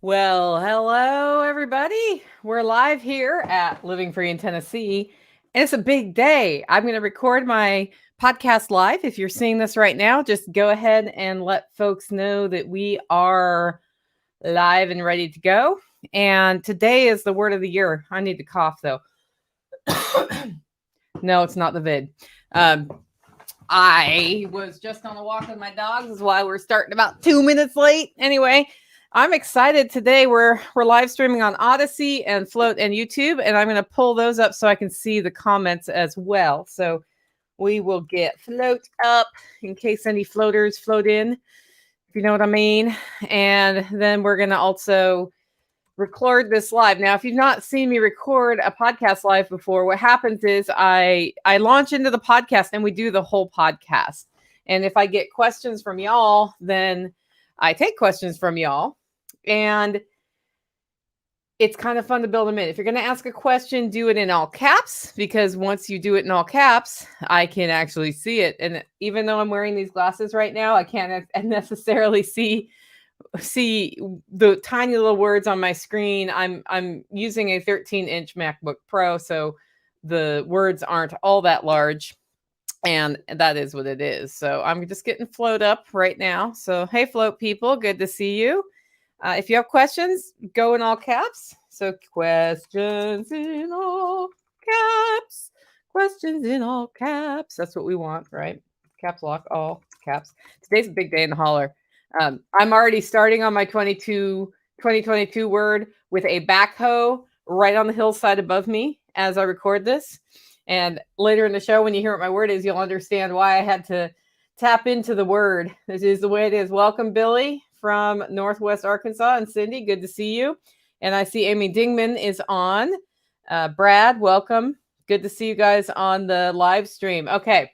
Well, hello, everybody. We're live here at Living Free in Tennessee. And it's a big day. I'm going to record my podcast live. If you're seeing this right now, just go ahead and let folks know that we are live and ready to go. And today is the word of the year. I need to cough, though. No, it's not the vid. I was just on a walk with my dogs. That's why we're starting about 2 minutes late. Anyway, I'm excited today. We're live streaming on Odyssey and Float and YouTube, and I'm going to pull those up so I can see the comments as well. So we will get Float up in case any floaters float in, if you know what I mean. And then we're going to also record this live. Now, if you've not seen me record a podcast live before, what happens is I launch into the podcast and we do the whole podcast. And if I get questions from y'all, then I take questions from y'all. And it's kind of fun to build them in. If you're going to ask a question, do it in all caps, because once you do it in all caps, I can actually see it. And even though I'm wearing these glasses right now, I can't necessarily see the tiny little words on my screen. I'm using a 13-inch MacBook Pro, so the words aren't all that large, and that is what it is. So I'm just getting Float up right now. So hey, Float people, good to see you. If you have questions, go in all caps. So questions in all caps. Questions in all caps. That's what we want, right? Caps lock, all caps. Today's a big day in the holler. I'm already starting on my 2022 word with a backhoe right on the hillside above me as I record this. And later in the show, when you hear what my word is, you'll understand why I had to tap into the word. This is the way it is. Welcome, Billy from Northwest Arkansas, and Cindy, good to see you. And I see Amy Dingman is on. Brad, welcome. Good to see you guys on the live stream. Okay,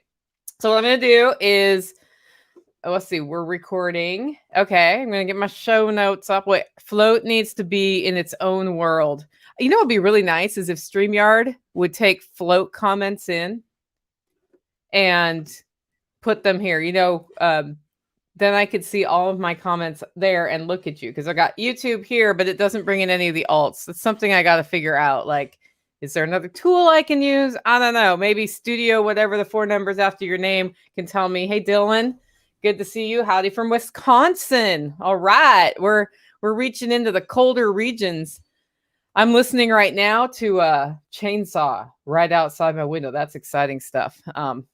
so what I'm going to do is, let's see, we're recording. Okay, I'm going to get my show notes up. Wait, Float needs to be in its own world. You know what would be really nice is if StreamYard would take Float comments in and put them here. Then I could see all of my comments there and look at you, because I got YouTube here, but it doesn't bring in any of the alts. That's something I got to figure out. Like, is there another tool I can use? I don't know. Maybe Studio, whatever the 4 numbers after your name, can tell me, hey, Dylan, good to see you. Howdy from Wisconsin. All right. We're reaching into the colder regions. I'm listening right now to a chainsaw right outside my window. That's exciting stuff.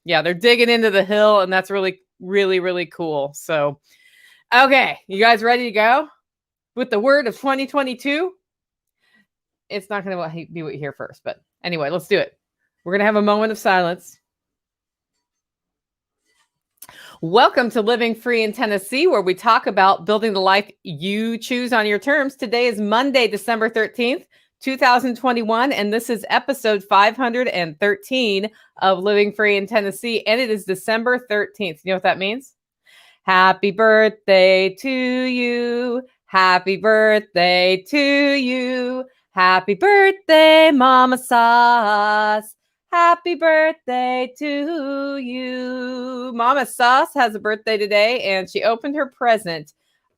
Yeah, they're digging into the hill, and that's really, really, really cool. So, okay, you guys ready to go with the word of 2022? It's not going to be what you hear first, but anyway, let's do it. We're going to have a moment of silence. Welcome to Living Free in Tennessee, where we talk about building the life you choose on your terms. Today is Monday, December 13th, 2021, and this is episode 513 of Living Free in Tennessee, and it is December 13th. You know what that means? Happy birthday to you. Happy birthday to you. Happy birthday, Mama Sauce. Happy birthday to you. Mama Sauce has a birthday today, and she opened her present.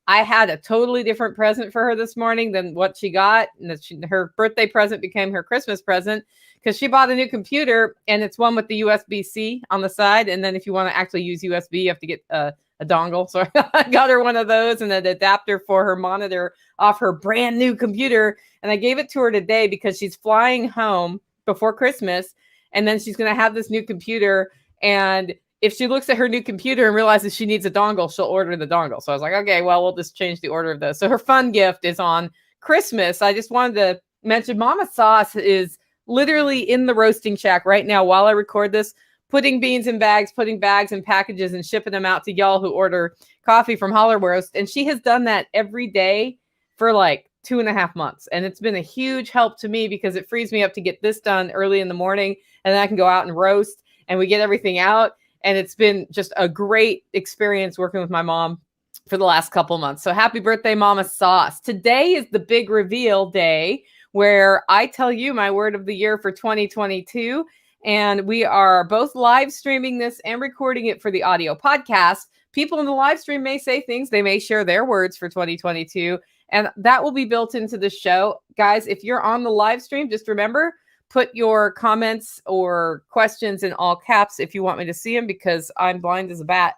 I had a totally different present for her this morning than what she got. And her birthday present became her Christmas present, because she bought a new computer, and it's one with the USB-C on the side. And then if you want to actually use USB, you have to get a dongle. So I got her one of those and an adapter for her monitor off her brand new computer. And I gave it to her today because she's flying home before Christmas. And then she's going to have this new computer. And if she looks at her new computer and realizes she needs a dongle, she'll order the dongle. So I was like, okay, well, we'll just change the order of those. So her fun gift is on Christmas. I just wanted to mention Mama Sauce is literally in the roasting shack right now while I record this, putting beans in bags, putting bags in packages, and shipping them out to y'all who order coffee from Holler Roast. And she has done that every day for like 2.5 months. And it's been a huge help to me, because it frees me up to get this done early in the morning, and then I can go out and roast, and we get everything out. And it's been just a great experience working with my mom for the last couple months. So happy birthday, Mama Sauce. Today is the big reveal day, where I tell you my word of the year for 2022. And we are both live streaming this and recording it for the audio podcast. People in the live stream may say things. They may share their words for 2022. And that will be built into the show. Guys, if you're on the live stream, just remember, put your comments or questions in all caps if you want me to see them, because I'm blind as a bat.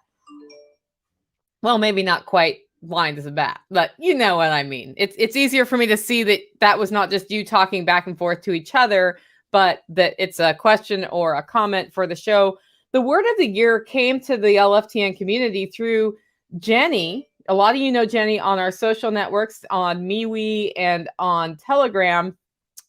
Well, maybe not quite blind as a bat, but you know what I mean. It's easier for me to see that was not just you talking back and forth to each other, but that it's a question or a comment for the show. The word of the year came to the LFTN community through Jenny. A lot of you know Jenny on our social networks, on MeWe and on Telegram,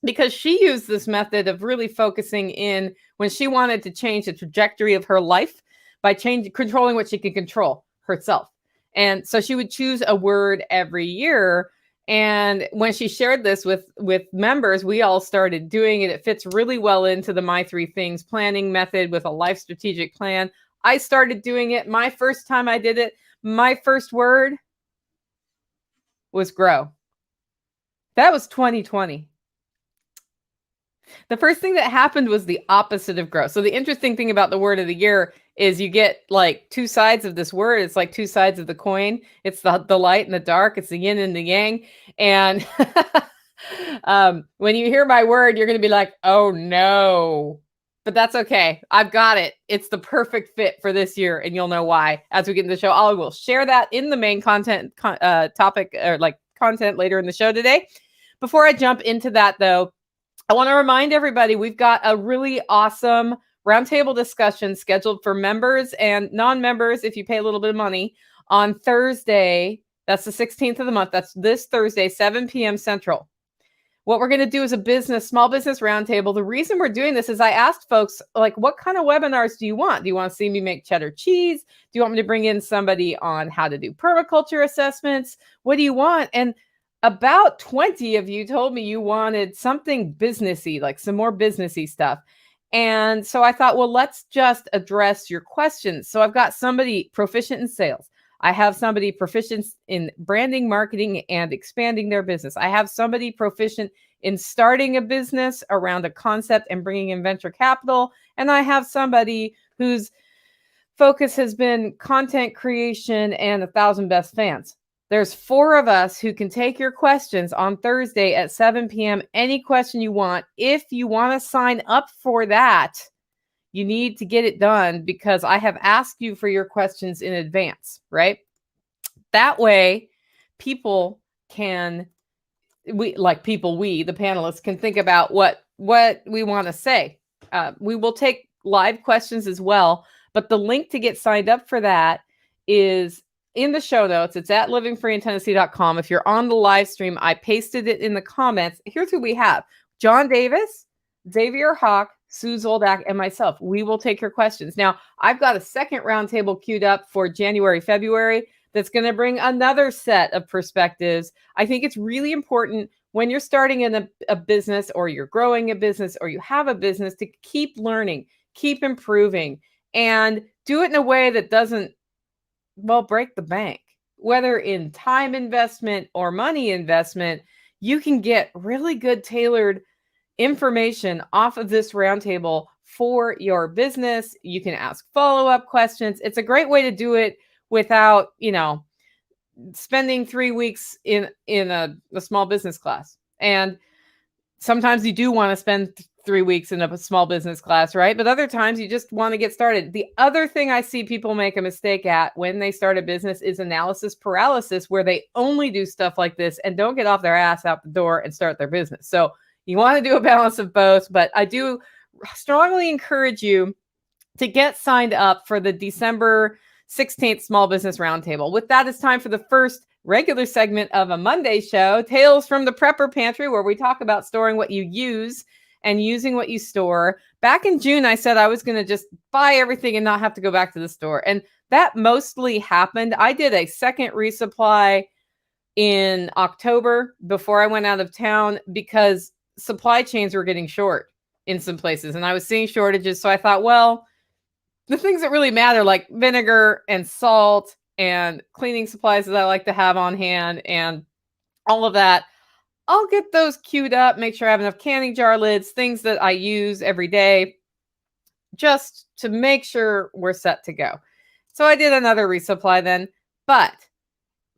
because she used this method of really focusing in when she wanted to change the trajectory of her life by controlling what she could control herself. And so she would choose a word every year. And when she shared this with members, we all started doing it. It fits really well into the My Three Things planning method with a life strategic plan. I started doing it. My first time I did it, my first word was grow. That was 2020. The first thing that happened was the opposite of grow. So the interesting thing about the word of the year is you get like two sides of this word. It's like two sides of the coin. It's the light and the dark. It's the yin and the yang. And when you hear my word, you're going to be like, oh no, but that's okay. I've got it. It's the perfect fit for this year. And you'll know why as we get into the show. I will share that in the main content topic or like content later in the show today. Before I jump into that though, I want to remind everybody we've got a really awesome roundtable discussion scheduled for members and non-members if you pay a little bit of money on Thursday. That's the 16th of the month. That's this Thursday, 7 p.m. Central. What we're going to do is a small business roundtable. The reason we're doing this is I asked folks, like, what kind of webinars do you want? Do you want to see me make cheddar cheese? Do you want me to bring in somebody on how to do permaculture assessments? What do you want? And about 20 of you told me you wanted something businessy, like some more businessy stuff. And so I thought, well, let's just address your questions. So I've got somebody proficient in sales. I have somebody proficient in branding, marketing, and expanding their business. I have somebody proficient in starting a business around a concept and bringing in venture capital. And I have somebody whose focus has been content creation and 1,000 best fans. There's 4 of us who can take your questions on Thursday at 7 p.m. Any question you want. If you want to sign up for that, you need to get it done because I have asked you for your questions in advance, right? That way, the panelists can think about what we want to say. We will take live questions as well, but the link to get signed up for that is in the show notes. It's at livingfreeintennessee.com. If you're on the live stream, I pasted it in the comments. Here's who we have: John Davis, Xavier Hawk, Sue Zoldak, and myself. We will take your questions. Now, I've got a second roundtable queued up for January, February that's going to bring another set of perspectives. I think it's really important when you're starting in a business or you're growing a business or you have a business to keep learning, keep improving, and do it in a way that doesn't break the bank. Whether in time investment or money investment, you can get really good tailored information off of this roundtable for your business. You can ask follow-up questions. It's a great way to do it without, spending 3 weeks in a small business class. And sometimes you do want to spend 3 weeks in a small business class, right? But other times you just want to get started. The other thing I see people make a mistake at when they start a business is analysis paralysis, where they only do stuff like this and don't get off their ass out the door and start their business. So you want to do a balance of both, but I do strongly encourage you to get signed up for the December 16th Small Business Roundtable. With that, it's time for the first regular segment of a Monday show, Tales from the Prepper Pantry, where we talk about storing what you use and using what you store. Back in June, I said I was going to just buy everything and not have to go back to the store. And that mostly happened. I did a second resupply in October before I went out of town because supply chains were getting short in some places. And I was seeing shortages. So I thought, well, the things that really matter, like vinegar and salt and cleaning supplies that I like to have on hand and all of that, I'll get those queued up, make sure I have enough canning jar lids, things that I use every day, just to make sure we're set to go. So I did another resupply then, but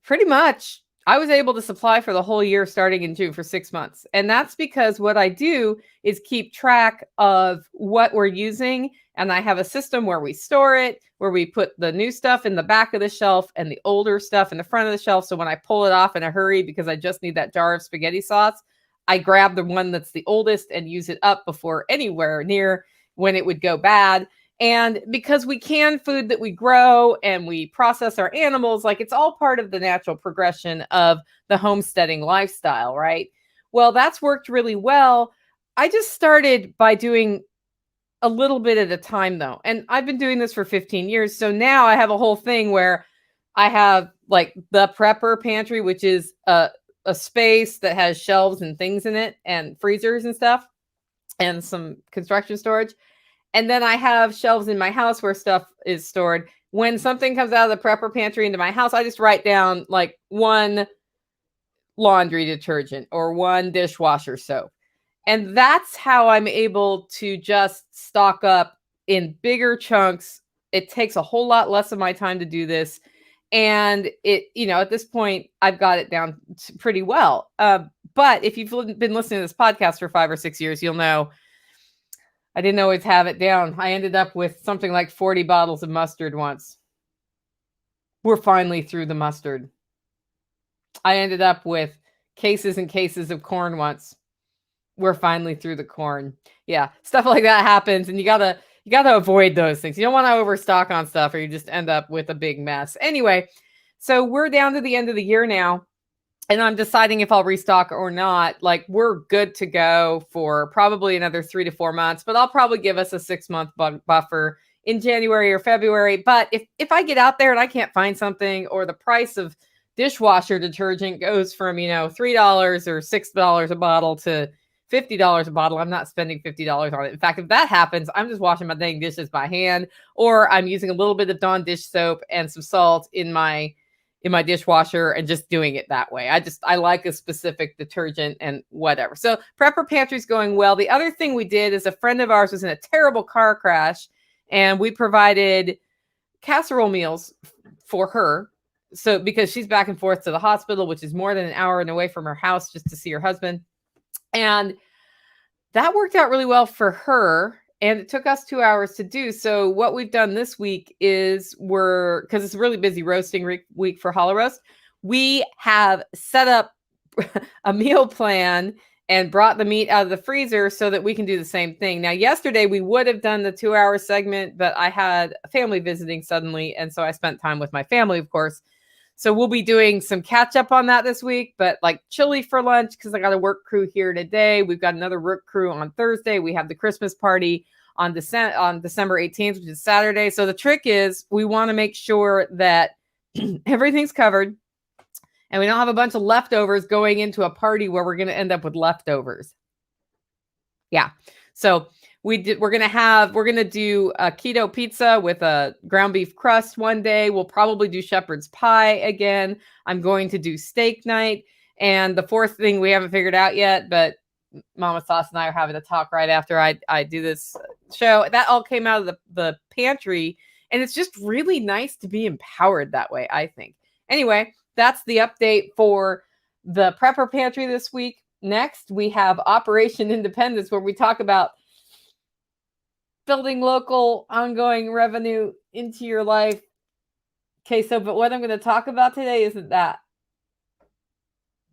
pretty much I was able to supply for the whole year starting in June for 6 months. And that's because what I do is keep track of what we're using. And I have a system where we store it, where we put the new stuff in the back of the shelf and the older stuff in the front of the shelf. So when I pull it off in a hurry because I just need that jar of spaghetti sauce, I grab the one that's the oldest and use it up before anywhere near when it would go bad. And because we can food that we grow and we process our animals, like it's all part of the natural progression of the homesteading lifestyle, right? Well, that's worked really well. I just started by doing a little bit at a time though. And I've been doing this for 15 years. So now I have a whole thing where I have like the Prepper Pantry, which is a space that has shelves and things in it and freezers and stuff and some construction storage. And then I have shelves in my house where stuff is stored. When something comes out of the Prepper Pantry into my house, I just write down like one laundry detergent or one dishwasher soap. And that's how I'm able to just stock up in bigger chunks. It takes a whole lot less of my time to do this. And it, at this point, I've got it down pretty well. But if you've been listening to this podcast for 5 or 6 years, you'll know I didn't always have it down. I ended up with something like 40 bottles of mustard once. We're finally through the mustard. I ended up with cases and cases of corn once. We're finally through the corn. Yeah, stuff like that happens, and you gotta avoid those things. You don't want to overstock on stuff, or you just end up with a big mess. Anyway, so we're down to the end of the year now. And I'm deciding if I'll restock or not. Like we're good to go for probably another 3 to 4 months, but I'll probably give us a 6-month buffer in January or February. But if I get out there and I can't find something, or the price of dishwasher detergent goes from, $3 or $6 a bottle to $50 a bottle, I'm not spending $50 on it. In fact, if that happens, I'm just washing my dang dishes by hand, or I'm using a little bit of Dawn dish soap and some salt in my dishwasher and just doing it that way. I like a specific detergent and whatever. So Prepper Pantry is going well. The other thing we did is a friend of ours was in a terrible car crash, and we provided casserole meals for her. So because she's back and forth to the hospital, which is more than an hour and away from her house just to see her husband. And that worked out really well for her. And it took us 2 hours to do. So what we've done this week is because it's a really busy roasting week for Hollow Roast, we have set up a meal plan and brought the meat out of the freezer so that we can do the same thing. Now, yesterday we would have done the 2-hour segment, but I had a family visiting suddenly. And so I spent time with my family, of course. So we'll be doing some catch up on that this week, but like chili for lunch, because I got a work crew here today. We've got another work crew on Thursday. We have the Christmas party on December 18th, which is Saturday. So the trick is we want to make sure that everything's covered and we don't have a bunch of leftovers going into a party where we're going to end up with leftovers. Yeah. So we're going to do a keto pizza with a ground beef crust one day. We'll probably do shepherd's pie again. I'm going to do steak night. And the fourth thing we haven't figured out yet, but Mama Sauce and I are having a talk right after I do this show. That all came out of the pantry. And it's just really nice to be empowered that way, I think. Anyway, that's the update for the Prepper Pantry this week. Next, we have Operation Independence, where we talk about building local ongoing revenue into your life. Okay, but what I'm going to talk about today isn't that.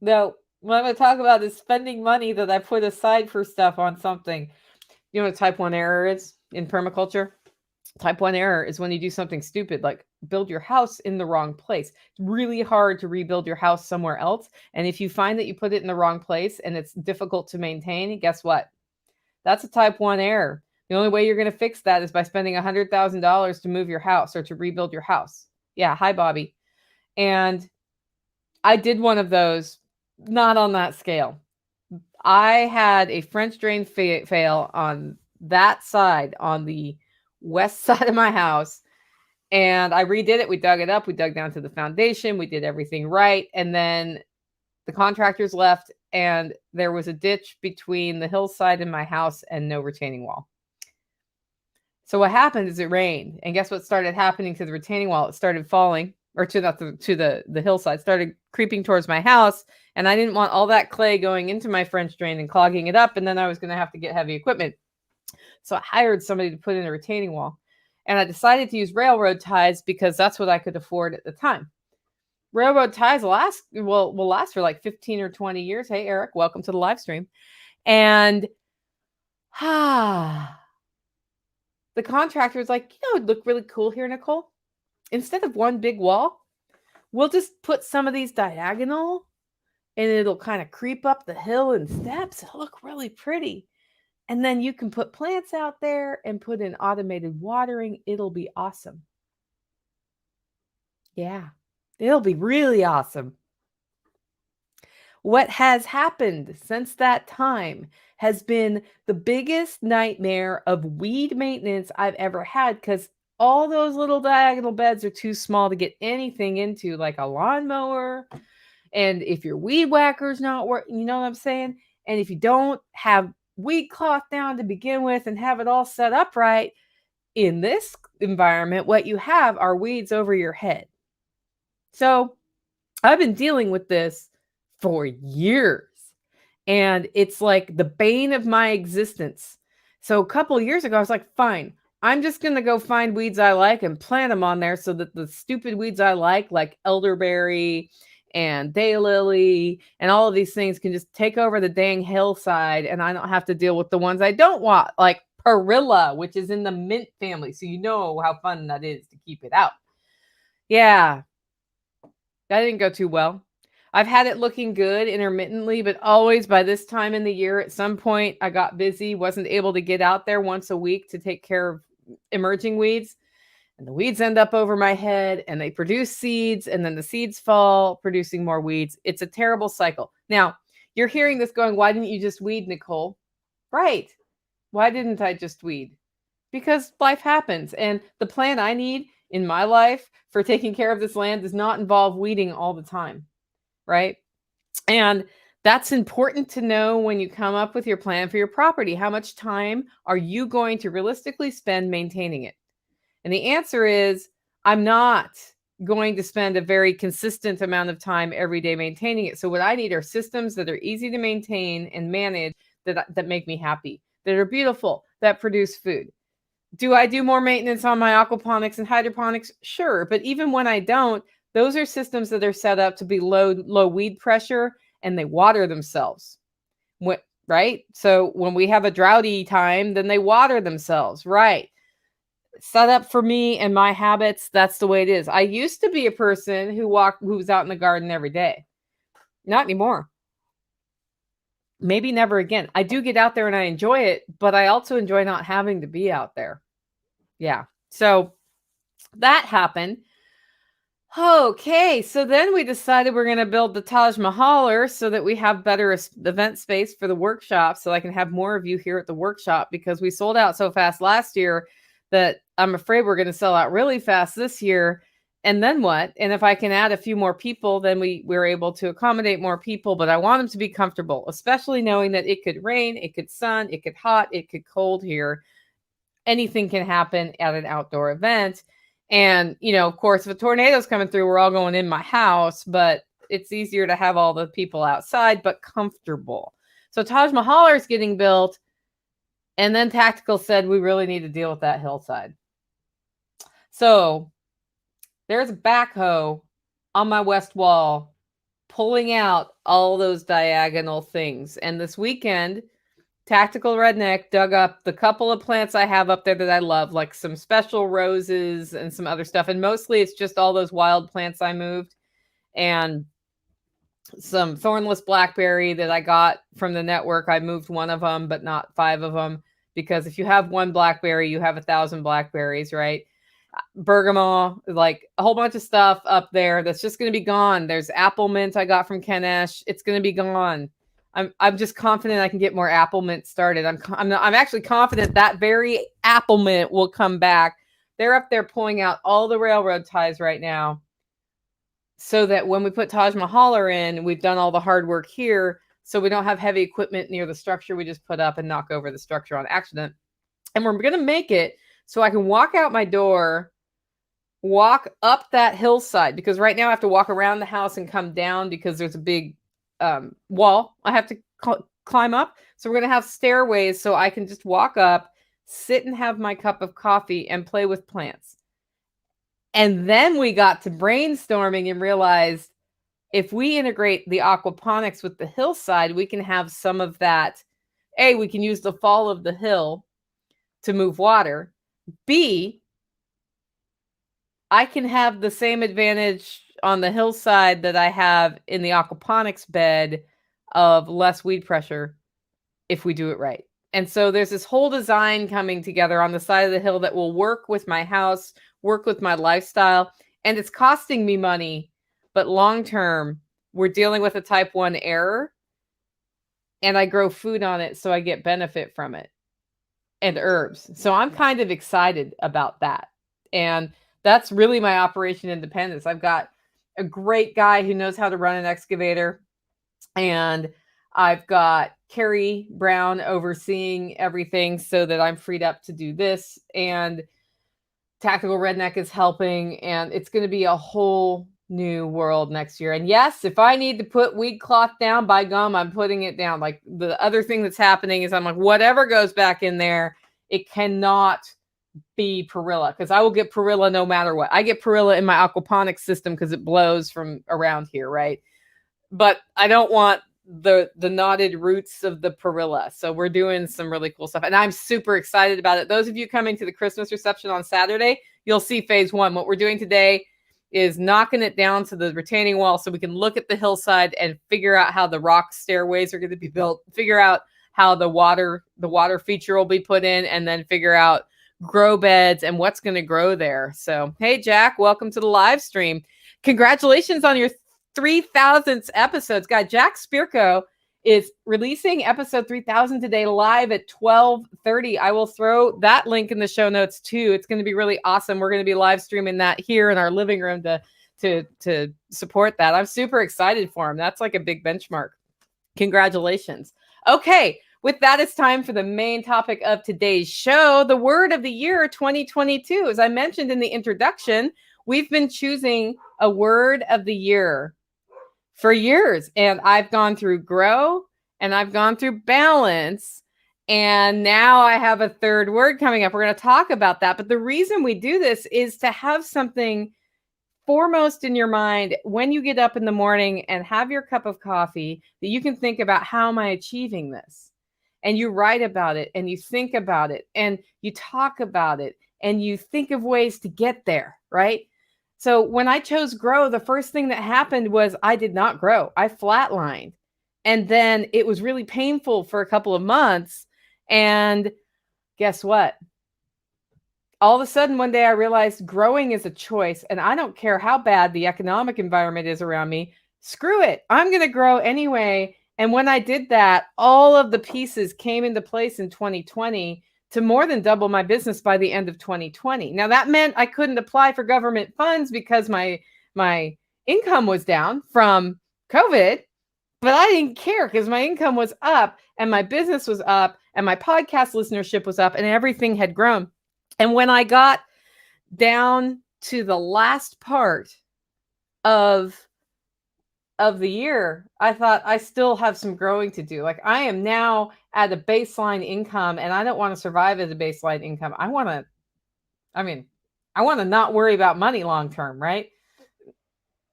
No, what I'm going to talk about is spending money that I put aside for stuff on something. You know what type 1 error is in permaculture? Type 1 error is when you do something stupid, like build your house in the wrong place. It's really hard to rebuild your house somewhere else. And if you find that you put it in the wrong place and it's difficult to maintain, guess what? That's a type 1 error. The only way you're going to fix that is by spending $100,000 to move your house or to rebuild your house. Yeah. Hi, Bobby. And I did one of those, not on that scale. I had a French drain fail on that side, on the west side of my house. And I redid it. We dug it up. We dug down to the foundation. We did everything right. And then the contractors left, and there was a ditch between the hillside and my house and no retaining wall. So what happened is it rained. And guess what started happening to the retaining wall? It started falling, or to the hillside, started creeping towards my house. And I didn't want all that clay going into my French drain and clogging it up. And then I was going to have to get heavy equipment. So I hired somebody to put in a retaining wall. And I decided to use railroad ties because that's what I could afford at the time. Railroad ties will last for like 15 or 20 years. Hey, Eric, welcome to the live stream. And the contractor was like, it'd look really cool here, Nicole. Instead of one big wall, we'll just put some of these diagonal and it'll kind of creep up the hill in steps. It'll look really pretty. And then you can put plants out there and put in automated watering. It'll be awesome. Yeah, it'll be really awesome. What has happened since that time has been the biggest nightmare of weed maintenance I've ever had, because all those little diagonal beds are too small to get anything into, like a lawnmower. And if your weed whacker's not working, you know what I'm saying? And if you don't have weed cloth down to begin with and have it all set up right, in this environment, what you have are weeds over your head. So I've been dealing with this for years, and it's like the bane of my existence. So a couple of years ago, I was like, fine, I'm just going to go find weeds I like and plant them on there so that the stupid weeds I like elderberry and daylily and all of these things, can just take over the dang hillside, and I don't have to deal with the ones I don't want, like perilla, which is in the mint family. So you know how fun that is to keep it out. Yeah, that didn't go too well. I've had it looking good intermittently, but always by this time in the year, at some point, I got busy, wasn't able to get out there once a week to take care of emerging weeds. And the weeds end up over my head and they produce seeds, and then the seeds fall, producing more weeds. It's a terrible cycle. Now, you're hearing this going, why didn't you just weed, Nicole? Right. Why didn't I just weed? Because life happens. And the plan I need in my life for taking care of this land does not involve weeding all the time. Right? And that's important to know when you come up with your plan for your property. How much time are you going to realistically spend maintaining it? And the answer is, I'm not going to spend a very consistent amount of time every day maintaining it. So what I need are systems that are easy to maintain and manage, that make me happy, that are beautiful, that produce food. Do I do more maintenance on my aquaponics and hydroponics? Sure. But even when I don't, those are systems that are set up to be low weed pressure, and they water themselves. Right? So when we have a droughty time, then they water themselves. Right. Set up for me and my habits. That's the way it is. I used to be a person who was out in the garden every day. Not anymore. Maybe never again. I do get out there and I enjoy it, but I also enjoy not having to be out there. Yeah. So that happened. Okay, so then we decided we're going to build the Taj Mahaler so that we have better event space for the workshop, so I can have more of you here at the workshop, because we sold out so fast last year that I'm afraid we're going to sell out really fast this year. And then what? And if I can add a few more people, then we're able to accommodate more people, but I want them to be comfortable, especially knowing that it could rain, it could sun, it could hot, it could cold here. Anything can happen at an outdoor event. And, of course, if a tornado's coming through, we're all going in my house, but it's easier to have all the people outside, but comfortable. So Taj Mahaler is getting built. And then Tactical said, we really need to deal with that hillside. So there's a backhoe on my west wall pulling out all those diagonal things. And this weekend, Tactical Redneck dug up the couple of plants I have up there that I love, like some special roses and some other stuff. And mostly it's just all those wild plants I moved, and some thornless blackberry that I got from the network. I moved one of them, but not 5 of them, because if you have one blackberry, you have 1,000 blackberries, right? Bergamot, like a whole bunch of stuff up there that's just going to be gone. There's apple mint I got from Kenesh. It's going to be gone. I'm just confident I can get more apple mint started. I'm actually confident that very apple mint will come back. They're up there pulling out all the railroad ties right now, so that when we put Taj Mahaler in, we've done all the hard work here, so we don't have heavy equipment near the structure we just put up and knock over the structure on accident. And we're going to make it so I can walk out my door walk up that hillside, because right now I have to walk around the house and come down because there's a big wall I have to climb up. So we're going to have stairways so I can just walk up, sit and have my cup of coffee and play with plants. And then we got to brainstorming and realized if we integrate the aquaponics with the hillside, we can have some of that. A, we can use the fall of the hill to move water. B, I can have the same advantage on the hillside that I have in the aquaponics bed of less weed pressure if we do it right. And so there's this whole design coming together on the side of the hill that will work with my house, work with my lifestyle, and it's costing me money, but long term, we're dealing with a type 1 error, and I grow food on it, so I get benefit from it, and herbs. So I'm kind of excited about that. And that's really my operation independence. I've got a great guy who knows how to run an excavator, and I've got Carrie Brown overseeing everything so that I'm freed up to do this. And Tactical Redneck is helping, and it's going to be a whole new world next year. And yes, if I need to put weed cloth down, by gum, I'm putting it down. Like the other thing that's happening is I'm like, whatever goes back in there, it cannot be perilla, because I will get perilla no matter what. I get perilla in my aquaponics system because it blows from around here, right? But I don't want the knotted roots of the perilla. So we're doing some really cool stuff, and I'm super excited about it. Those of you coming to the Christmas reception on Saturday, you'll see phase 1. What we're doing today is knocking it down to the retaining wall so we can look at the hillside and figure out how the rock stairways are going to be built, figure out how the water feature will be put in, and then figure out grow beds and what's going to grow there. So, hey, Jack, welcome to the live stream. Congratulations on your 3,000th episodes. God, Jack Spirko is releasing episode 3,000 today live at 12:30. I will throw that link in the show notes too. It's going to be really awesome. We're going to be live streaming that here in our living room to support that. I'm super excited for him. That's like a big benchmark. Congratulations. Okay. With that, it's time for the main topic of today's show, the word of the year 2022. As I mentioned in the introduction, we've been choosing a word of the year for years. And I've gone through grow and I've gone through balance. And now I have a third word coming up. We're going to talk about that. But the reason we do this is to have something foremost in your mind when you get up in the morning and have your cup of coffee that you can think about, how am I achieving this? And you write about it and you think about it and you talk about it and you think of ways to get there, right? So when I chose grow, the first thing that happened was I did not grow. I flatlined. And then it was really painful for a couple of months. And guess what? All of a sudden, one day I realized growing is a choice. And I don't care how bad the economic environment is around me. Screw it. I'm going to grow anyway. And when I did that, all of the pieces came into place in 2020 to more than double my business by the end of 2020. Now that meant I couldn't apply for government funds because my income was down from COVID, but I didn't care because my income was up and my business was up and my podcast listenership was up and everything had grown. And when I got down to the last part of the year, I thought I still have some growing to do. Like I am now at a baseline income and I don't want to survive at a baseline income. I want to not worry about money long-term, right?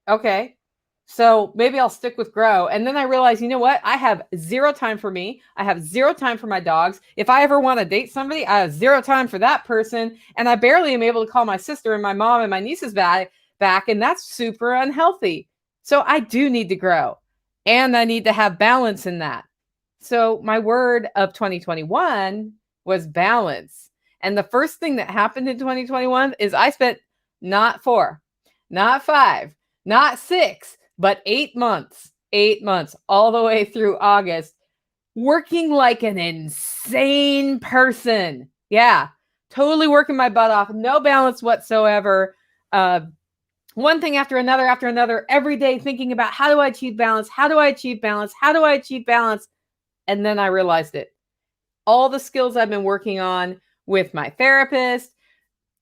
Okay. So maybe I'll stick with grow. And then I realized, you know what? I have zero time for me. I have zero time for my dogs. If I ever want to date somebody, I have zero time for that person. And I barely am able to call my sister and my mom and my nieces back. And that's super unhealthy. So I do need to grow and I need to have balance in that. So my word of 2021 was balance. And the first thing that happened in 2021 is I spent not 4, not 5, not 6, but 8 months, all the way through August, working like an insane person. Yeah, totally working my butt off, no balance whatsoever. One thing after another, every day thinking about how do I achieve balance? How do I achieve balance? How do I achieve balance? And then I realized it. All the skills I've been working on with my therapist,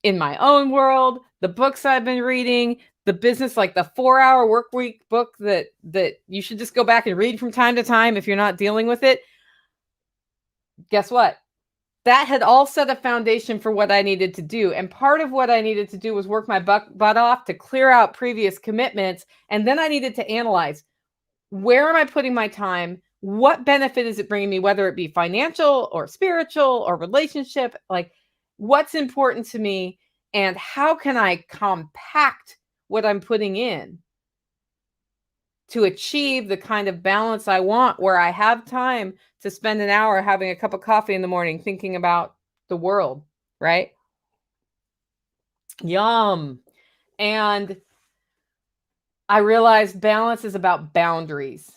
in my own world, the books I've been reading, the business, like the 4-hour work week book that you should just go back and read from time to time if you're not dealing with it. Guess what? That had all set a foundation for what I needed to do. And part of what I needed to do was work my butt off to clear out previous commitments. And then I needed to analyze, where am I putting my time? What benefit is it bringing me, whether it be financial or spiritual or relationship? Like, what's important to me? And how can I compact what I'm putting in to achieve the kind of balance I want, where I have time to spend an hour having a cup of coffee in the morning thinking about the world, right? Yum. And I realized balance is about boundaries.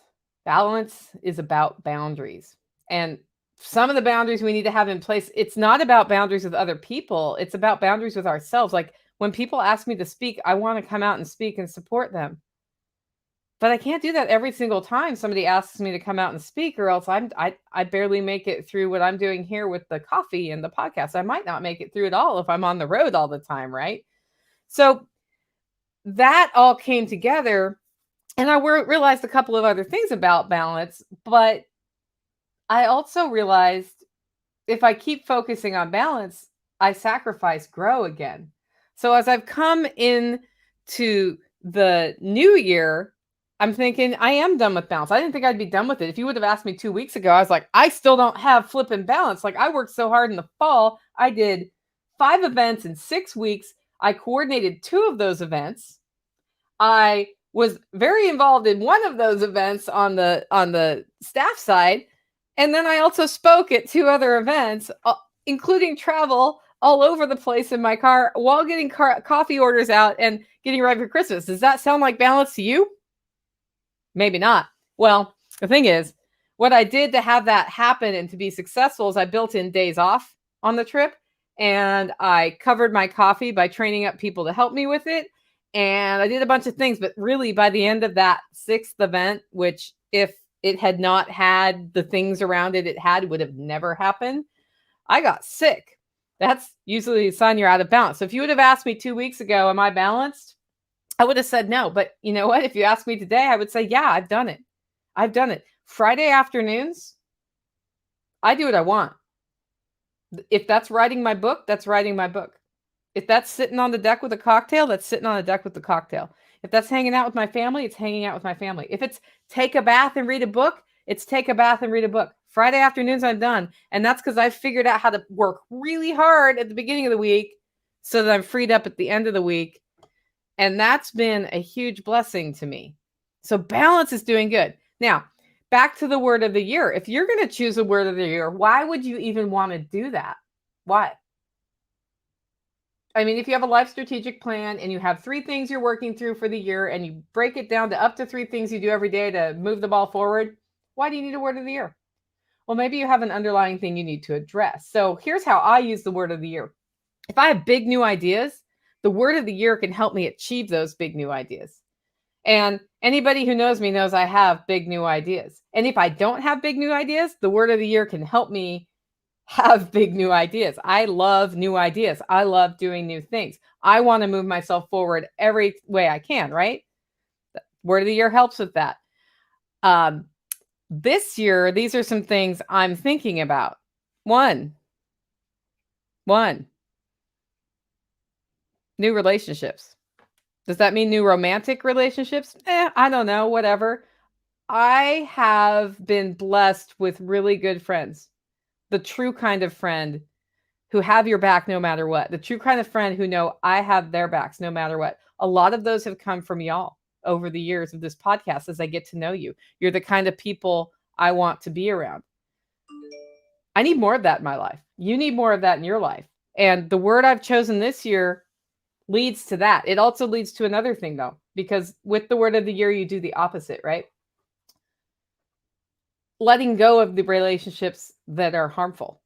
Balance is about boundaries. And some of the boundaries we need to have in place, it's not about boundaries with other people. It's about boundaries with ourselves. Like, when people ask me to speak, I want to come out and speak and support them. But I can't do that every single time somebody asks me to come out and speak, or else I barely make it through what I'm doing here with the coffee and the podcast. I might not make it through it all if I'm on the road all the time, right? So that all came together, and I realized a couple of other things about balance, but I also realized if I keep focusing on balance, I sacrifice grow again. So as I've come into the new year, I'm thinking I am done with balance. I didn't think I'd be done with it. If you would have asked me 2 weeks ago, I was like, I still don't have flipping balance. Like, I worked so hard in the fall. I did 5 events in 6 weeks. I coordinated 2 of those events. I was very involved in one of those events on the staff side. And then I also spoke at 2 other events, including travel all over the place in my car while getting coffee orders out and getting ready for Christmas. Does that sound like balance to you? Maybe not. Well, the thing is, what I did to have that happen and to be successful is I built in days off on the trip, and I covered my coffee by training up people to help me with it. And I did a bunch of things, but really by the end of that 6th event, which if it had not had the things around it would have never happened, I got sick. That's usually a sign you're out of balance. So if you would have asked me 2 weeks ago, am I balanced? I would have said no. But you know what? If you ask me today, I would say, yeah, I've done it. I've done it. Friday afternoons, I do what I want. If that's writing my book, that's writing my book. If that's sitting on the deck with a cocktail, that's sitting on the deck with the cocktail. If that's hanging out with my family, it's hanging out with my family. If it's take a bath and read a book, it's take a bath and read a book. Friday afternoons, I'm done. And that's because I've figured out how to work really hard at the beginning of the week so that I'm freed up at the end of the week. And that's been a huge blessing to me. So balance is doing good. Now, back to the word of the year. If you're going to choose a word of the year, why would you even want to do that? Why? I mean, if you have a life strategic plan and you have 3 things you're working through for the year and you break it down to up to 3 things you do every day to move the ball forward, why do you need a word of the year? Well, maybe you have an underlying thing you need to address. So here's how I use the word of the year. If I have big new ideas, the word of the year can help me achieve those big new ideas. And anybody who knows me knows I have big new ideas. And if I don't have big new ideas, the word of the year can help me have big new ideas. I love new ideas. I love doing new things. I want to move myself forward every way I can, right? The word of the year helps with that. This year, these are some things I'm thinking about. One, new relationships. Does that mean new romantic relationships? I don't know, whatever. I have been blessed with really good friends. The true kind of friend who have your back no matter what. The true kind of friend who know I have their backs no matter what. A lot of those have come from y'all over the years of this podcast as I get to know you. You're the kind of people I want to be around. I need more of that in my life. You need more of that in your life. And the word I've chosen this year leads to that. It also leads to another thing, though, because with the word of the year, you do the opposite, right? Letting go of the relationships that are harmful.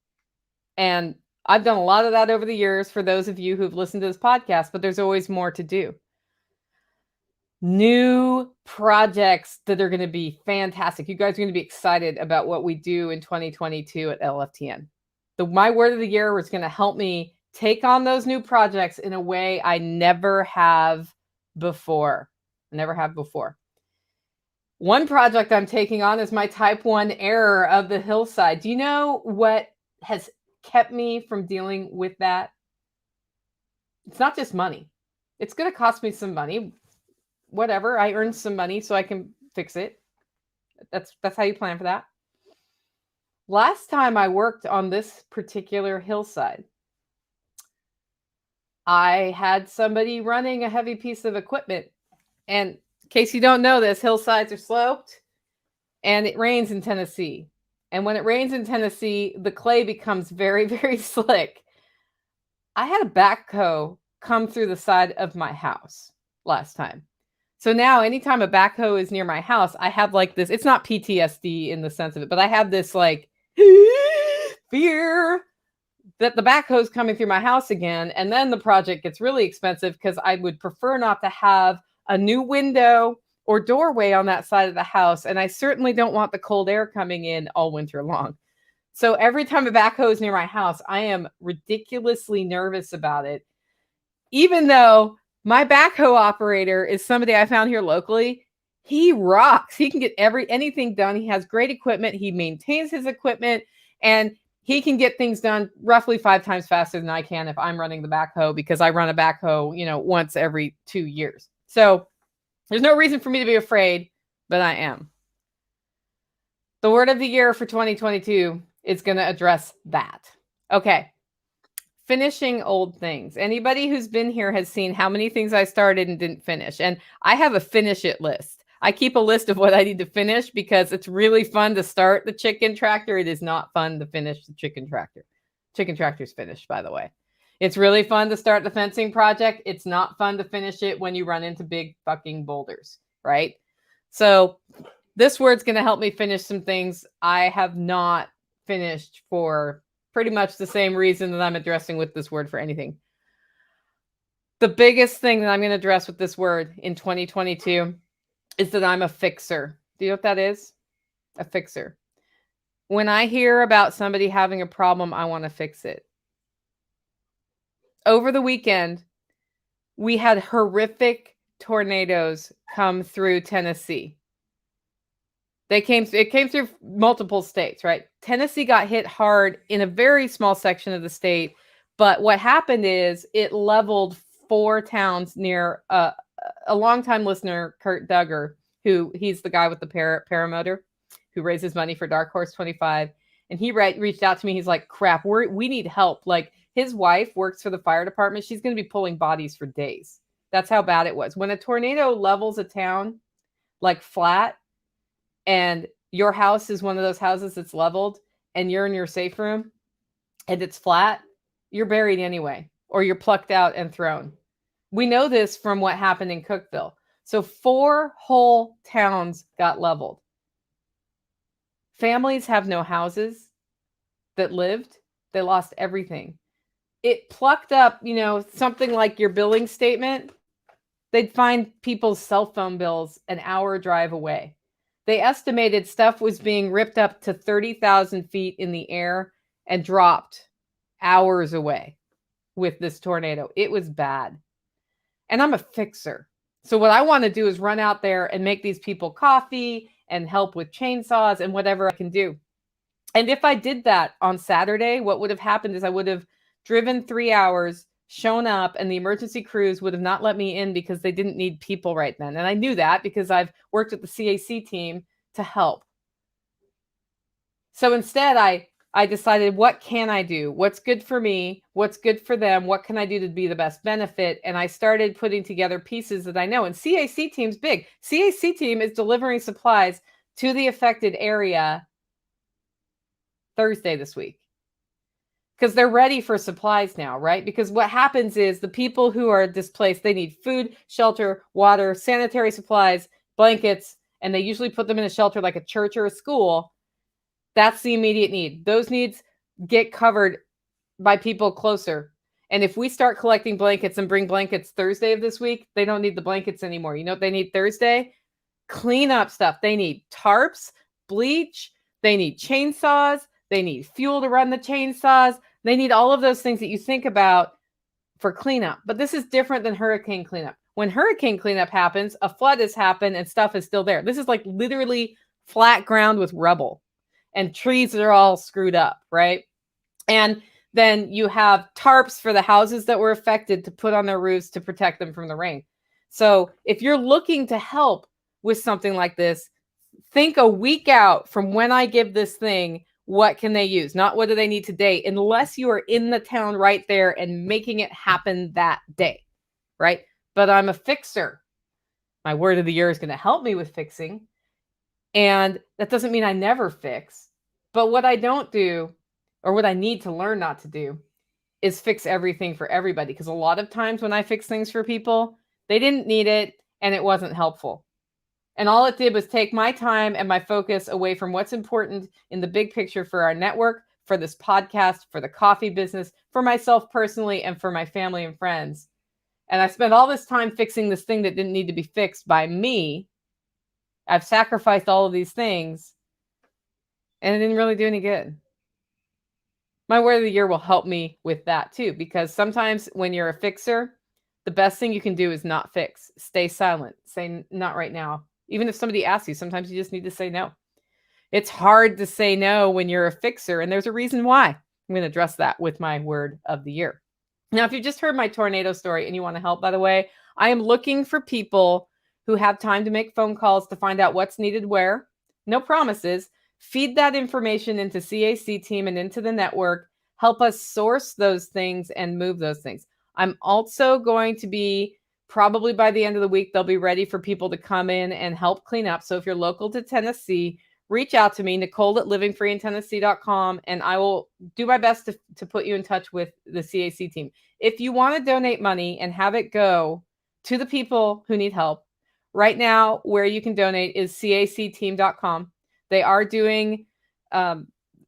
And I've done a lot of that over the years for those of you who've listened to this podcast, but there's always more to do. New projects that are going to be fantastic. You guys are going to be excited about what we do in 2022 at LFTN. My word of the year was going to help me take on those new projects in a way I never have before. One project I'm taking on is my type 1 error of the hillside. Do you know what has kept me from dealing with that? It's not just money. It's going to cost me some money. Whatever. I earned some money so I can fix it. That's how you plan for that. Last time I worked on this particular hillside, I had somebody running a heavy piece of equipment. And in case you don't know this, hillsides are sloped and it rains in Tennessee. And when it rains in Tennessee, the clay becomes very, very slick. I had a backhoe come through the side of my house last time. So now anytime a backhoe is near my house, I have like this, it's not PTSD in the sense of it, but I have this like fear that the backhoe is coming through my house again. And then the project gets really expensive because I would prefer not to have a new window or doorway on that side of the house. And I certainly don't want the cold air coming in all winter long. So every time a backhoe is near my house, I am ridiculously nervous about it. Even though my backhoe operator is somebody I found here locally, he rocks. He can get anything done. He has great equipment. He maintains his equipment, and he can get things done roughly 5 times faster than I can if I'm running the backhoe, because I run a backhoe, once every 2 years. So there's no reason for me to be afraid, but I am. The word of the year for 2022 is going to address that. Okay. Finishing old things. Anybody who's been here has seen how many things I started and didn't finish. And I have a finish it list. I keep a list of what I need to finish because it's really fun to start the chicken tractor. It is not fun to finish the chicken tractor. Chicken tractor's finished, by the way. It's really fun to start the fencing project. It's not fun to finish it when you run into big fucking boulders, right? So this word's going to help me finish some things I have not finished for pretty much the same reason that I'm addressing with this word for anything. The biggest thing that I'm going to address with this word in 2022 is that I'm a fixer. Do you know what that is? A fixer. When I hear about somebody having a problem, I want to fix it. Over the weekend, we had horrific tornadoes come through Tennessee. It came through multiple states, right? Tennessee got hit hard in a very small section of the state. But what happened is it leveled 4 towns near a longtime listener, Kurt Duggar, he's the guy with the paramotor who raises money for Dark Horse 25. And he reached out to me. He's like, crap, we need help. Like, his wife works for the fire department. She's going to be pulling bodies for days. That's how bad it was. When a tornado levels a town like flat, and your house is one of those houses that's leveled and you're in your safe room and it's flat, you're buried anyway, or you're plucked out and thrown. We know this from what happened in Cookeville. So 4 whole towns got leveled. Families have no houses that lived. They lost everything. It plucked up, something like your billing statement. They'd find people's cell phone bills an hour drive away. They estimated stuff was being ripped up to 30,000 feet in the air and dropped hours away with this tornado. It was bad. And I'm a fixer. So what I want to do is run out there and make these people coffee and help with chainsaws and whatever I can do. And if I did that on Saturday, what would have happened is I would have driven 3 hours, shown up, and the emergency crews would have not let me in because they didn't need people right then. And I knew that because I've worked with the CAC team to help. So instead, I decided, what can I do? What's good for me? What's good for them? What can I do to be the best benefit? And I started putting together pieces that I know. And CAC team's big. CAC team is delivering supplies to the affected area Thursday this week, because they're ready for supplies now, right? Because what happens is the people who are displaced, they need food, shelter, water, sanitary supplies, blankets, and they usually put them in a shelter like a church or a school. That's the immediate need. Those needs get covered by people closer. And if we start collecting blankets and bring blankets Thursday of this week, they don't need the blankets anymore. You know what they need Thursday? Clean up stuff. They need tarps, bleach, they need chainsaws, they need fuel to run the chainsaws, They need all of those things that you think about for cleanup. But this is different than hurricane cleanup. When hurricane cleanup happens, a flood has happened and stuff is still there. This is like literally flat ground with rubble and trees that are all screwed up, right? And then you have tarps for the houses that were affected to put on their roofs to protect them from the rain. So if you're looking to help with something like this, think a week out from when I give this thing, what can they use? Not what do they need today, unless you are in the town right there and making it happen that day, right? But I'm a fixer. My word of the year is going to help me with fixing. And that doesn't mean I never fix. But what I don't do, or what I need to learn not to do, is fix everything for everybody. Because a lot of times when I fix things for people, they didn't need it and it wasn't helpful. And all it did was take my time and my focus away from what's important in the big picture for our network, for this podcast, for the coffee business, for myself personally, and for my family and friends. And I spent all this time fixing this thing that didn't need to be fixed by me. I've sacrificed all of these things, and it didn't really do any good. My word of the year will help me with that too, because sometimes when you're a fixer, the best thing you can do is not fix. Stay silent. Say not right now. Even if somebody asks you, sometimes you just need to say no. It's hard to say no when you're a fixer, and there's a reason why. I'm going to address that with my word of the year. Now, if you just heard my tornado story and you want to help, by the way, I am looking for people who have time to make phone calls to find out what's needed where. No promises. Feed that information into CAC team and into the network. Help us source those things and move those things. I'm also going to be, probably by the end of the week, they'll be ready for people to come in and help clean up. So if you're local to Tennessee, reach out to me, Nicole@livingfreeintennessee.com, and I will do my best to put you in touch with the CAC team. If you want to donate money and have it go to the people who need help, right now where you can donate is cacteam.com. They are doing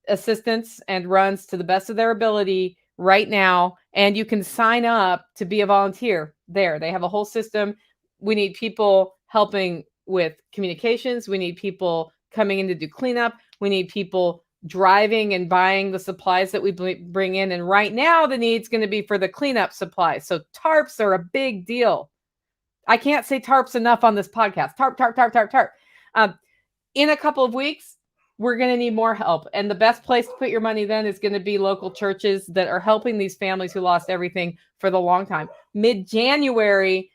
assistance and runs to the best of their ability right now, and you can sign up to be a volunteer there. They have a whole system. We need people helping with communications. We need people coming in to do cleanup. We need people driving and buying the supplies that we bring in. And right now, the need's going to be for the cleanup supplies. So tarps are a big deal. I can't say tarps enough on this podcast. Tarp, tarp, tarp, tarp, tarp. In a couple of weeks, we're going to need more help. And the best place to put your money then is going to be local churches that are helping these families who lost everything for the long time. Mid-January,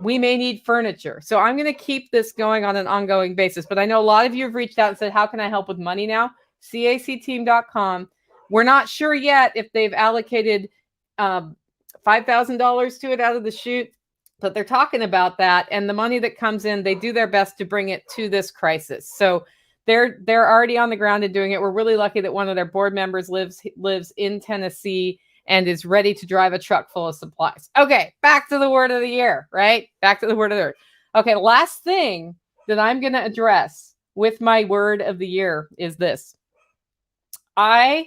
we may need furniture. So I'm going to keep this going on an ongoing basis. But I know a lot of you have reached out and said, how can I help with money now? cacteam.com. We're not sure yet if they've allocated $5,000 to it out of the chute, but they're talking about that. And the money that comes in, they do their best to bring it to this crisis. So they're already on the ground and doing it. We're really lucky that one of their board members lives in Tennessee and is ready to drive a truck full of supplies. Okay, back to the word of the year, right? Back to the word of the year. Okay, last thing that I'm going to address with my word of the year is this. I've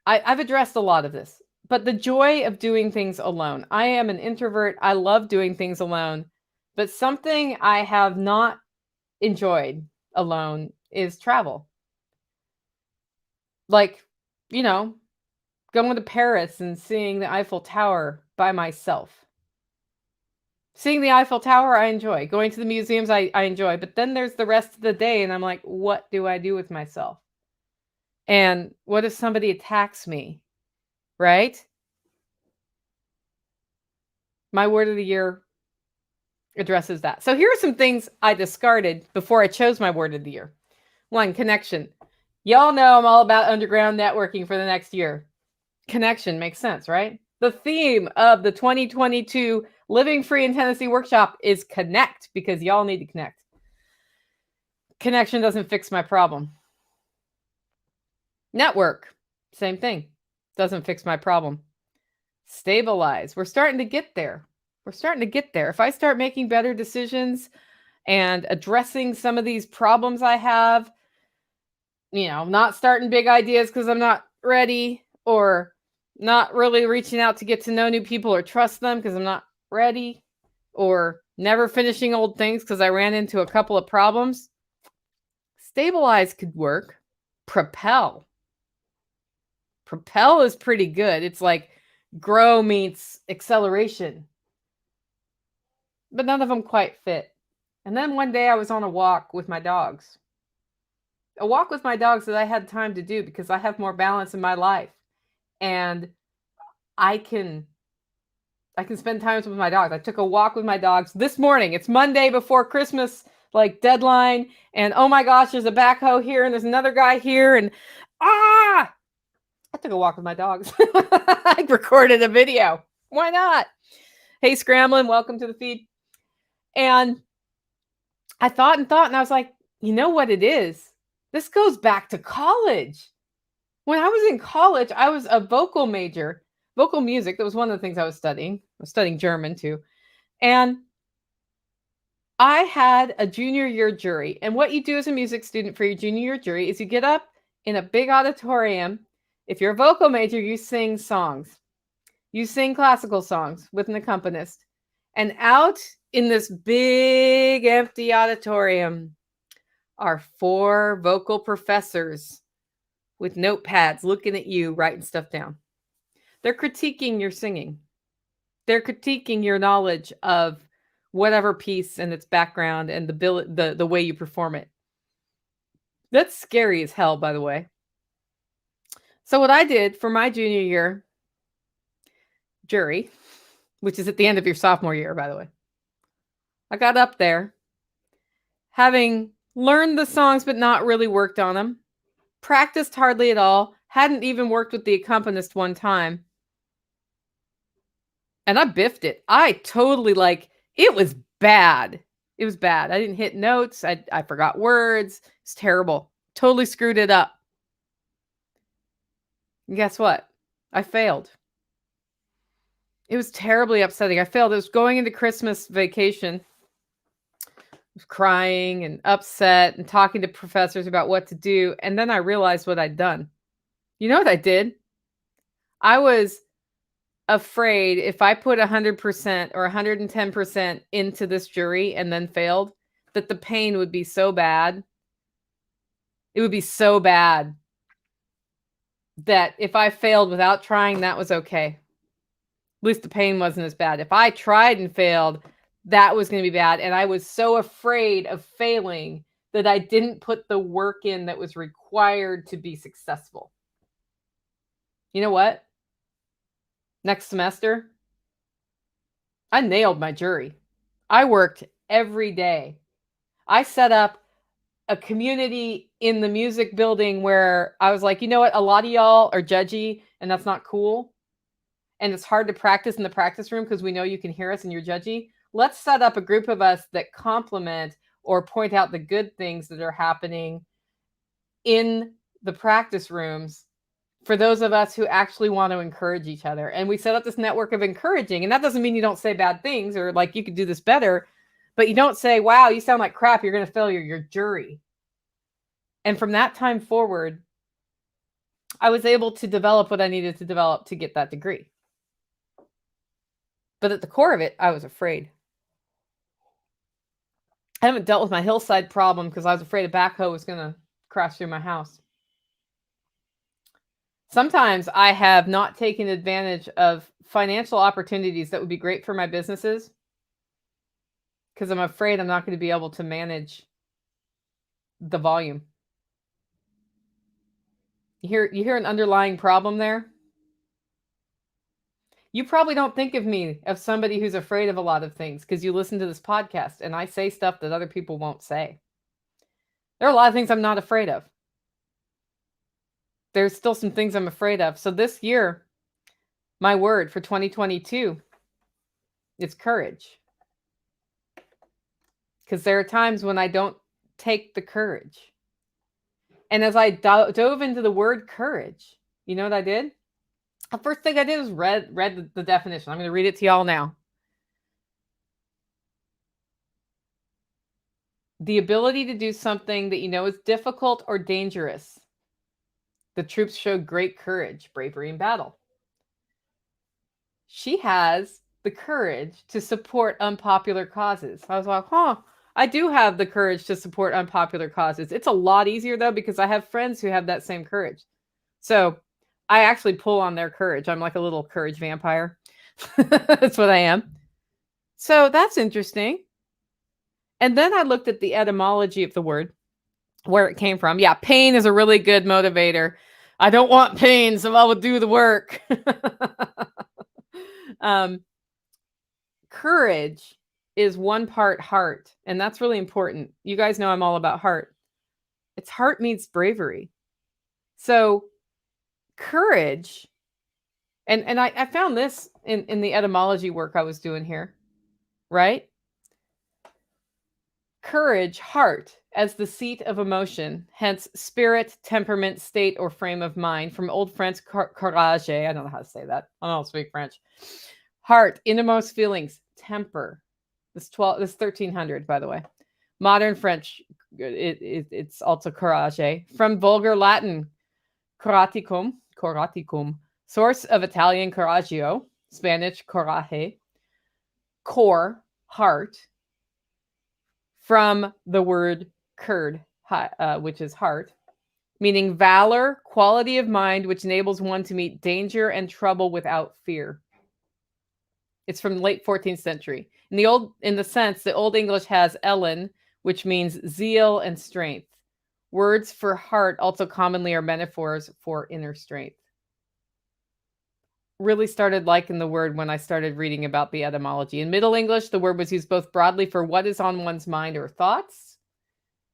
addressed a lot of this, but the joy of doing things alone. I am an introvert. I love doing things alone, but something I have not enjoyed alone is travel. Like, going to Paris and seeing the Eiffel Tower by myself. Seeing the Eiffel Tower, I enjoy. Going to the museums, I enjoy. But then there's the rest of the day, and I'm like, what do I do with myself? And what if somebody attacks me, right? My word of the year addresses that. So here are some things I discarded before I chose my word of the year. 1, connection. Y'all know I'm all about underground networking for the next year. Connection makes sense, right? The theme of the 2022 Living Free in Tennessee workshop is connect, because y'all need to connect. Connection doesn't fix my problem. Network, same thing. Doesn't fix my problem. Stabilize. We're starting to get there. If I start making better decisions and addressing some of these problems I have, not starting big ideas because I'm not ready, or not really reaching out to get to know new people or trust them because I'm not ready, or never finishing old things because I ran into a couple of problems. Stabilize could work. Propel Propel is pretty good. It's like grow meets acceleration. But none of them quite fit. And then one day I was on a walk with my dogs. A walk with my dogs that I had time to do because I have more balance in my life. And I can spend time with my dogs. I took a walk with my dogs this morning. It's Monday before Christmas, like deadline. And oh my gosh, there's a backhoe here and there's another guy here. And I took a walk with my dogs. I recorded a video. Why not? Hey, Scramblin', welcome to the feed. And I thought, and I was like, you know what it is? This goes back to college. When I was in college, I was a vocal major, vocal music. That was one of the things I was studying. I was studying German too. And I had a junior year jury. And what you do as a music student for your junior year jury is you get up in a big auditorium. If you're a vocal major, you sing songs. You sing classical songs with an accompanist. And out in this big empty auditorium are 4 vocal professors with notepads looking at you, writing stuff down. They're critiquing your singing. They're critiquing your knowledge of whatever piece and its background and the way you perform it. That's scary as hell, by the way. So what I did for my junior year jury, which is at the end of your sophomore year, by the way, I got up there, having learned the songs but not really worked on them, practiced hardly at all, hadn't even worked with the accompanist one time, and I biffed it. I totally it was bad. It was bad. I didn't hit notes. I forgot words. It's terrible. Totally screwed it up. And guess what? I failed. It was terribly upsetting. I failed. It was going into Christmas vacation. I was crying and upset and talking to professors about what to do. And then I realized what I'd done. You know what I did? I was afraid if I put 100% or 110% into this jury and then failed, that the pain would be so bad. It would be so bad that if I failed without trying, that was okay. At least the pain wasn't as bad. If I tried and failed, that was going to be bad. And I was so afraid of failing that I didn't put the work in that was required to be successful. You know what? Next semester, I nailed my jury. I worked every day. I set up a community in the music building where I was like, you know what? A lot of y'all are judgy and that's not cool. And it's hard to practice in the practice room because we know you can hear us and you're judgy. Let's set up a group of us that compliment or point out the good things that are happening in the practice rooms for those of us who actually want to encourage each other. And we set up this network of encouraging. And that doesn't mean you don't say bad things or like you could do this better, but you don't say, wow, you sound like crap. You're going to fail your jury. And from that time forward, I was able to develop what I needed to develop to get that degree. But at the core of it, I was afraid. I haven't dealt with my hillside problem because I was afraid a backhoe was going to crash through my house. Sometimes I have not taken advantage of financial opportunities that would be great for my businesses because I'm afraid I'm not going to be able to manage the volume. You hear an underlying problem there? You probably don't think of me as somebody who's afraid of a lot of things because you listen to this podcast and I say stuff that other people won't say. There are a lot of things I'm not afraid of. There's still some things I'm afraid of. So this year, my word for 2022 is courage. Because there are times when I don't take the courage. And as I dove into the word courage, you know what I did? The first thing I did was read the definition. I'm going to read it to y'all now. The ability to do something that you know is difficult or dangerous. The troops showed great courage, bravery in battle. She has the courage to support unpopular causes. I was like, I do have the courage to support unpopular causes. It's a lot easier though, because I have friends who have that same courage. So I actually pull on their courage. I'm like a little courage vampire. That's what I am. So that's interesting. And then I looked at the etymology of the word, where it came from. Yeah, pain is a really good motivator. I don't want pain, so I will do the work. um, courage is one part heart, and that's really important. You guys know I'm all about heart. It's heart meets bravery. So courage, and I found this in the etymology work I was doing here, right? Courage, heart, as the seat of emotion, hence spirit, temperament, state, or frame of mind, from Old French courage. I don't know how to say that. I don't speak French. Heart, innermost feelings, temper. This 1300, by the way. Modern French, it's also courage. From vulgar Latin, coraticum, source of Italian coraggio, Spanish coraje, core, heart, from the word curd, which is heart, meaning valor, quality of mind, which enables one to meet danger and trouble without fear. It's from the late 14th century. In the sense, the Old English has ellen, which means zeal and strength. Words for heart also commonly are metaphors for inner strength. Really started liking the word when I started reading about the etymology. In Middle English, the word was used both broadly for what is on one's mind or thoughts,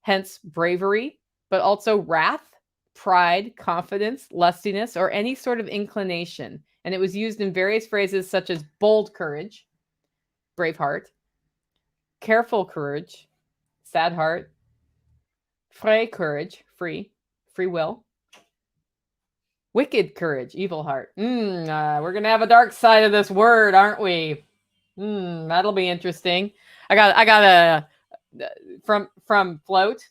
hence bravery, but also wrath, pride, confidence, lustiness, or any sort of inclination. And it was used in various phrases such as bold courage, brave heart, careful courage, sad heart, free courage, free will, wicked courage, evil heart. We're going to have a dark side of this word, aren't we? That'll be interesting. I got a from Float.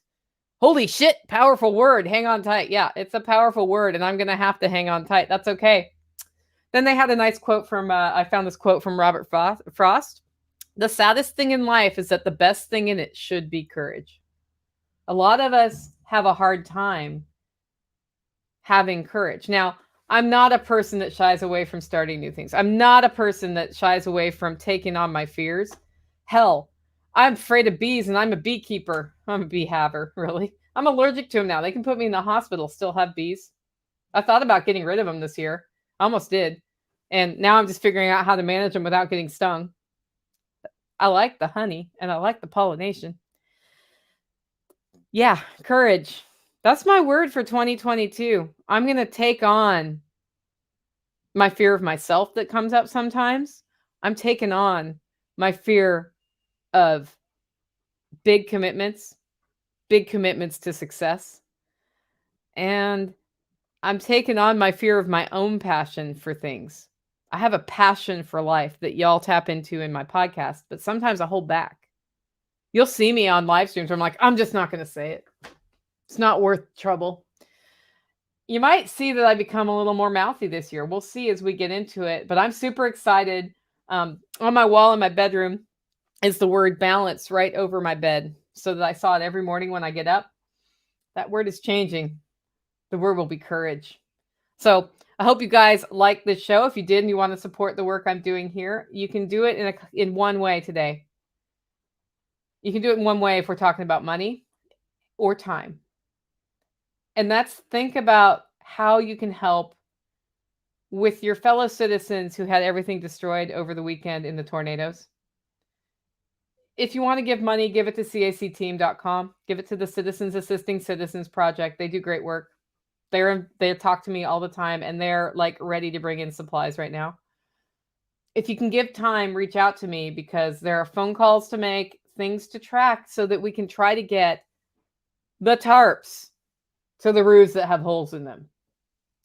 Holy shit, powerful word. Hang on tight. Yeah, it's a powerful word, and I'm going to have to hang on tight. That's okay. Then they had a nice quote from, I found this quote from Robert Frost. The saddest thing in life is that the best thing in it should be courage. A lot of us have a hard time having courage. Now, I'm not a person that shies away from starting new things. I'm not a person that shies away from taking on my fears. Hell, I'm afraid of bees and I'm a beekeeper. I'm a bee haver, really. I'm allergic to them now. They can put me in the hospital, still have bees. I thought about getting rid of them this year. I almost did. And now I'm just figuring out how to manage them without getting stung. I like the honey and I like the pollination. Yeah, courage. That's my word for 2022. I'm going to take on my fear of myself that comes up sometimes. I'm taking on my fear of big commitments to success. And I'm taking on my fear of my own passion for things. I have a passion for life that y'all tap into in my podcast, but sometimes I hold back. You'll see me on live streams where I'm like, I'm just not going to say it. It's not worth trouble. You might see that I become a little more mouthy this year. We'll see as we get into it, but I'm super excited. On my wall in my bedroom is the word balance right over my bed so that I saw it every morning when I get up. That word is changing. The word will be courage. So I hope you guys like this show. If you did and you want to support the work I'm doing here, you can do it in one way today. You can do it in one way if we're talking about money or time. And that's think about how you can help with your fellow citizens who had everything destroyed over the weekend in the tornadoes. If you want to give money, give it to cacteam.com. Give it to the Citizens Assisting Citizens Project. They do great work. They talk to me all the time, and they're like ready to bring in supplies right now. If you can give time, reach out to me because there are phone calls to make, things to track so that we can try to get the tarps to the roofs that have holes in them.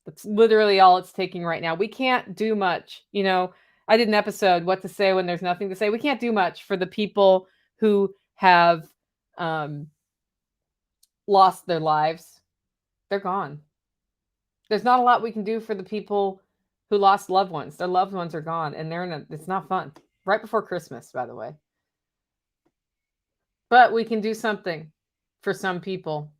That's literally all it's taking right now. We can't do much. You know, I did an episode, What to Say When There's Nothing to Say. We can't do much for the people who have lost their lives. They're gone. There's not a lot we can do for the people who lost loved ones. Their loved ones are gone, and it's not fun. Right before Christmas, by the way. But we can do something for some people.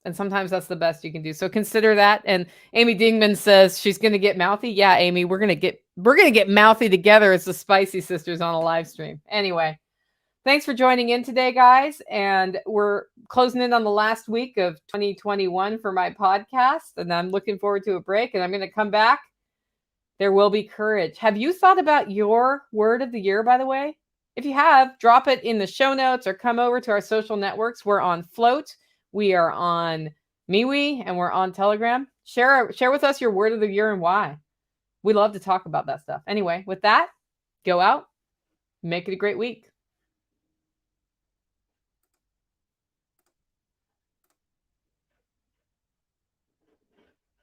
And sometimes that's the best you can do. So consider that. And Amy Dingman says she's going to get mouthy. Yeah, Amy, we're going to get mouthy together as the Spicy Sisters on a live stream. Anyway, thanks for joining in today, guys. And we're closing in on the last week of 2021 for my podcast. And I'm looking forward to a break. And I'm going to come back. There will be courage. Have you thought about your word of the year, by the way? If you have, drop it in the show notes or come over to our social networks. We're on Float. We are on MeWe, and we're on Telegram. Share with us your word of the year and why. We love to talk about that stuff. Anyway, with that, go out, make it a great week.